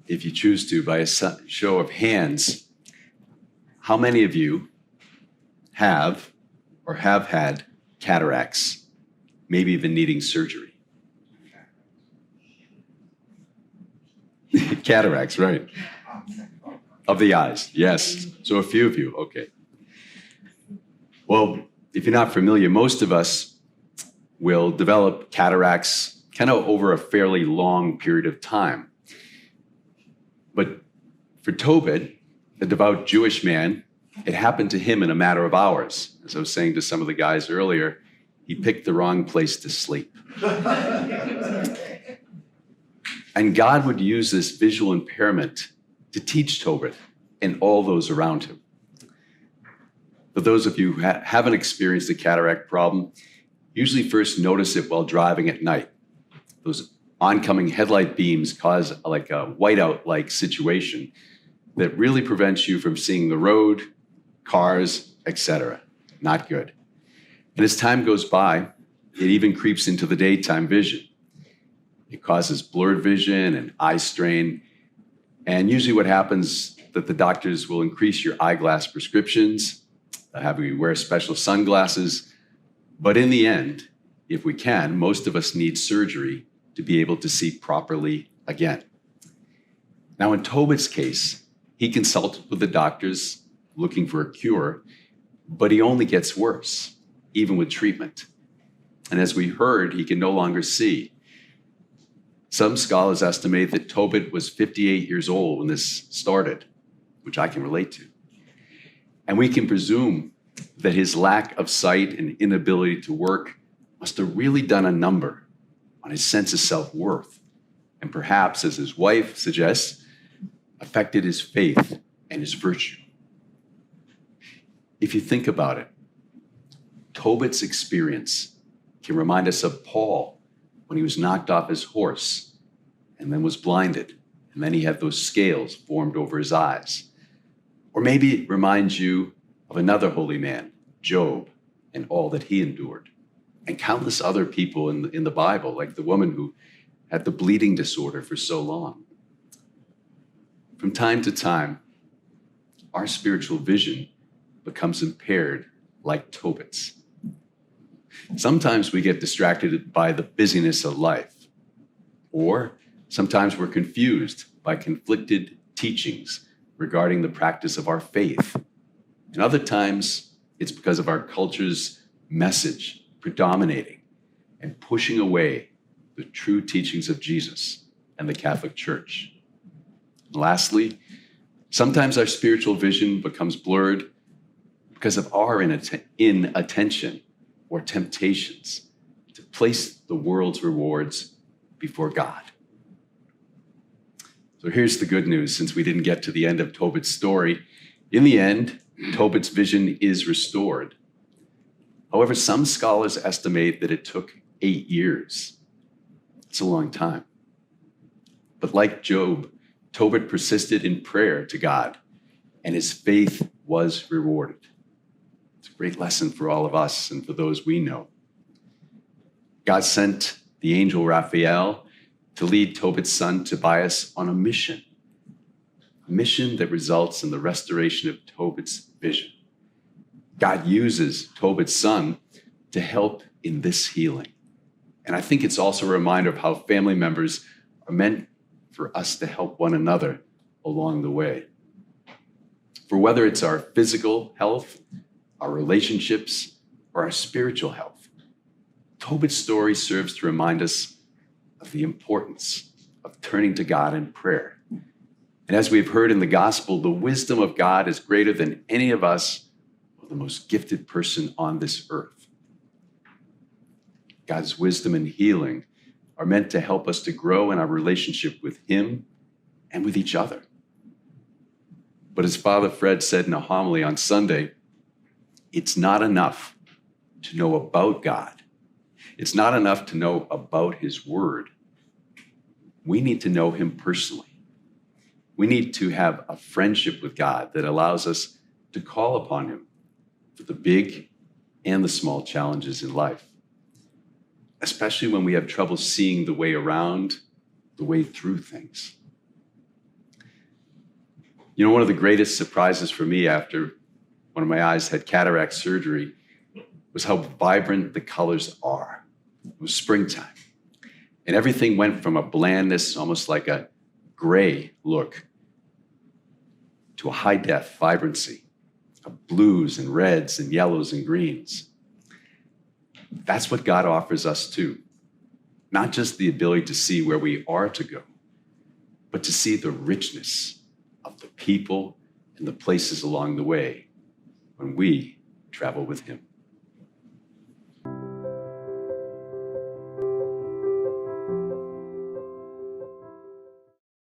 if you choose to, by a show of hands, how many of you have or have had cataracts, maybe even needing surgery? Cataracts, right. Of the eyes, yes. So a few of you, okay. Well, if you're not familiar, most of us will develop cataracts kind of over a fairly long period of time. But for Tobit, a devout Jewish man, it happened to him in a matter of hours. As I was saying to some of the guys earlier, he picked the wrong place to sleep. And God would use this visual impairment to teach Tobit and all those around him. For those of you who haven't experienced the cataract problem, usually first notice it while driving at night. Those oncoming headlight beams cause like a whiteout-like situation that really prevents you from seeing the road, cars, etc. Not good. And as time goes by, it even creeps into the daytime vision. It causes blurred vision and eye strain. And usually what happens that the doctors will increase your eyeglass prescriptions, have you wear special sunglasses. But in the end, if we can, most of us need surgery to be able to see properly again. Now, in Tobit's case, he consulted with the doctors looking for a cure, but he only gets worse, even with treatment. And as we heard, he can no longer see. Some scholars estimate that Tobit was 58 years old when this started, which I can relate to. And we can presume that his lack of sight and inability to work must have really done a number on his sense of self-worth, and perhaps, as his wife suggests, affected his faith and his virtue. If you think about it, Tobit's experience can remind us of Paul when he was knocked off his horse and then was blinded, and then he had those scales formed over his eyes. Or maybe it reminds you of another holy man, Job, and all that he endured, and countless other people in the Bible, like the woman who had the bleeding disorder for so long. From time to time, our spiritual vision becomes impaired like Tobit's. Sometimes we get distracted by the busyness of life, or sometimes we're confused by conflicted teachings regarding the practice of our faith. And other times, it's because of our culture's message predominating and pushing away the true teachings of Jesus and the Catholic Church. And lastly, sometimes our spiritual vision becomes blurred because of our inattention or temptations to place the world's rewards before God. So here's the good news, since we didn't get to the end of Tobit's story. In the end, Tobit's vision is restored. However, some scholars estimate that it took 8 years. It's a long time. But like Job, Tobit persisted in prayer to God, and his faith was rewarded. It's a great lesson for all of us and for those we know. God sent the angel Raphael to lead Tobit's son Tobias on a mission that results in the restoration of Tobit's vision. God uses Tobit's son to help in this healing. And I think it's also a reminder of how family members are meant for us to help one another along the way. For whether it's our physical health, our relationships, or our spiritual health, Tobit's story serves to remind us of the importance of turning to God in prayer. And as we've heard in the gospel, the wisdom of God is greater than any of us or the most gifted person on this earth. God's wisdom and healing are meant to help us to grow in our relationship with Him and with each other. But as Father Fred said in a homily on Sunday, it's not enough to know about God. It's not enough to know about His Word. We need to know Him personally. We need to have a friendship with God that allows us to call upon Him for the big and the small challenges in life, especially when we have trouble seeing the way around, the way through things. You know, one of the greatest surprises for me after one of my eyes had cataract surgery was how vibrant the colors are. It was springtime. And everything went from a blandness, almost like a gray look, to a high-def vibrancy of blues and reds and yellows and greens. That's what God offers us too. Not just the ability to see where we are to go, but to see the richness of the people and the places along the way when we travel with Him.